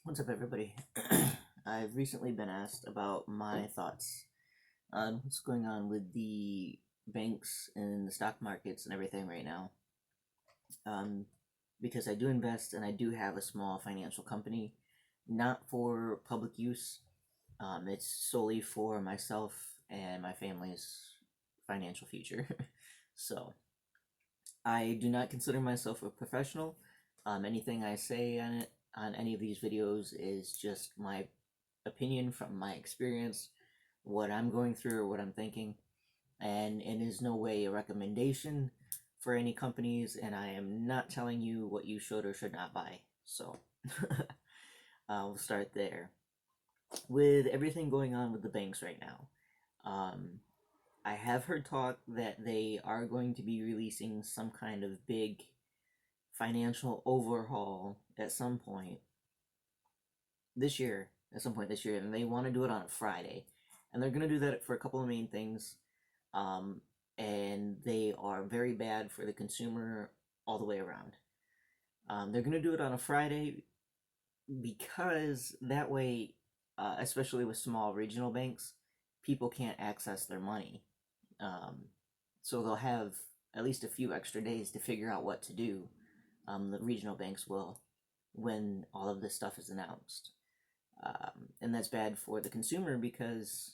What's up, everybody? I've recently been asked about my thoughts on what's going on with the banks and the stock markets and everything right now. Um, because I do invest and I do have a small financial company, not for public use. It's solely for myself and my family's financial future. So I do not consider myself a professional. Anything I say on any of these videos is just my opinion from my experience, what I'm going through or what I'm thinking, and it is no way a recommendation for any companies, and I am not telling you what you should or should not buy. So we'll start there. With everything going on with the banks right now, I have heard talk that they are going to be releasing some kind of big financial overhaul at some point this year, and they want to do it on a Friday. And they're going to do that for a couple of main things. And they are very bad for the consumer all the way around. They're going to do it on a Friday because that way, especially with small regional banks, people can't access their money. So they'll have at least a few extra days to figure out what to do. The regional banks will when all of this stuff is announced. And that's bad for the consumer because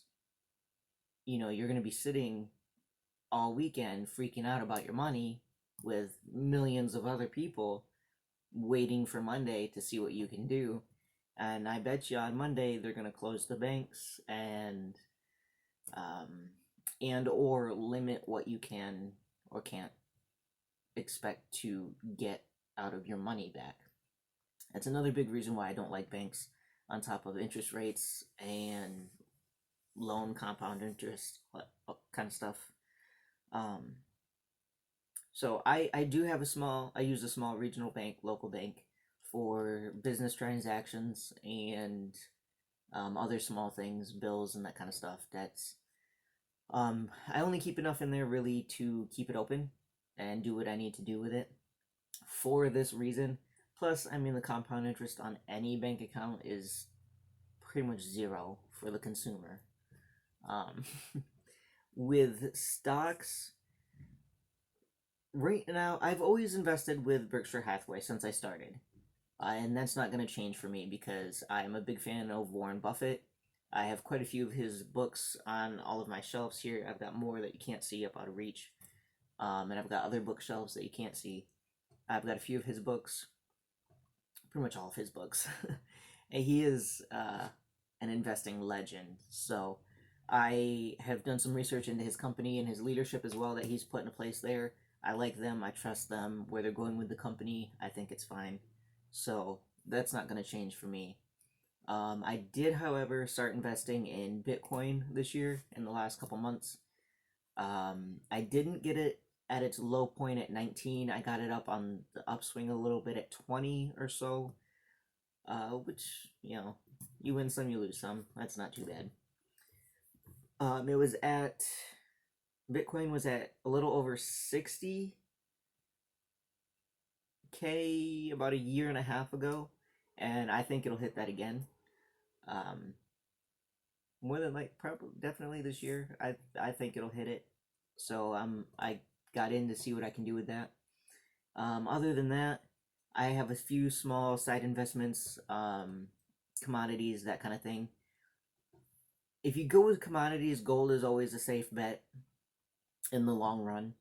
you're going to be sitting all weekend freaking out about your money with millions of other people waiting for Monday to see what you can do. And I bet you on Monday they're going to close the banks and or limit what you can or can't expect to get out of your money back. That's another big reason why I don't like banks, on top of interest rates and loan compound interest kind of stuff. So I do have I use a small regional bank, local bank, for business transactions and other small things, bills and that kind of stuff. That's I only keep enough in there really to keep it open and do what I need to do with it for this reason. Plus, I mean, the compound interest on any bank account is pretty much zero for the consumer. Um, with stocks, right now, I've always invested with Berkshire Hathaway since I started. And that's not going to change for me because I'm a big fan of Warren Buffett. I have quite a few of his books on all of my shelves here. I've got more that you can't see up out of reach. And I've got other bookshelves that you can't see. I've got a few of his books, pretty much all of his books. And he is an investing legend. So I have done some research into his company and his leadership as well that he's put in place there. I like them. I trust them. Where they're going with the company, I think it's fine. So that's not going to change for me. I did, however, start investing in Bitcoin this year in the last couple months. I didn't get it at its low point at 19. I got it up on the upswing a little bit at 20 or so, which, you win some, you lose some. That's not too bad. It was at, Bitcoin was at a little over 60K about a year and a half ago, and I think it'll hit that again. More than probably definitely this year. I think it'll hit it. So I got in to see what I can do with that. Other than that, I have a few small side investments, commodities, that kind of thing. If you go with commodities, gold is always a safe bet in the long run.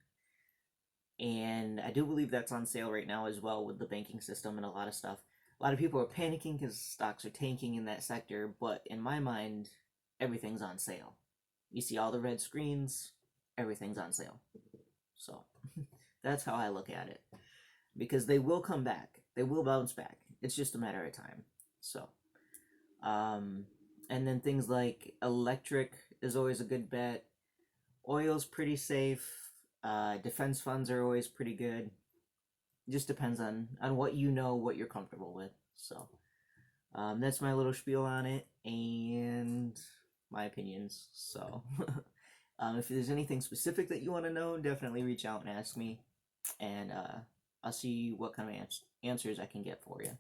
And I do believe that's on sale right now as well with the banking system and a lot of stuff. A lot of people are panicking because stocks are tanking in that sector, but in my mind, everything's on sale. You see all the red screens, everything's on sale. So that's how I look at it. Because they will come back. They will bounce back. It's just a matter of time. So, and then things like electric is always a good bet. Oil's pretty safe. Defense funds are always pretty good. Just depends on what what you're comfortable with. So that's my little spiel on it and my opinions. So if there's anything specific that you want to know, definitely reach out and ask me, and I'll see what kind of answers I can get for you.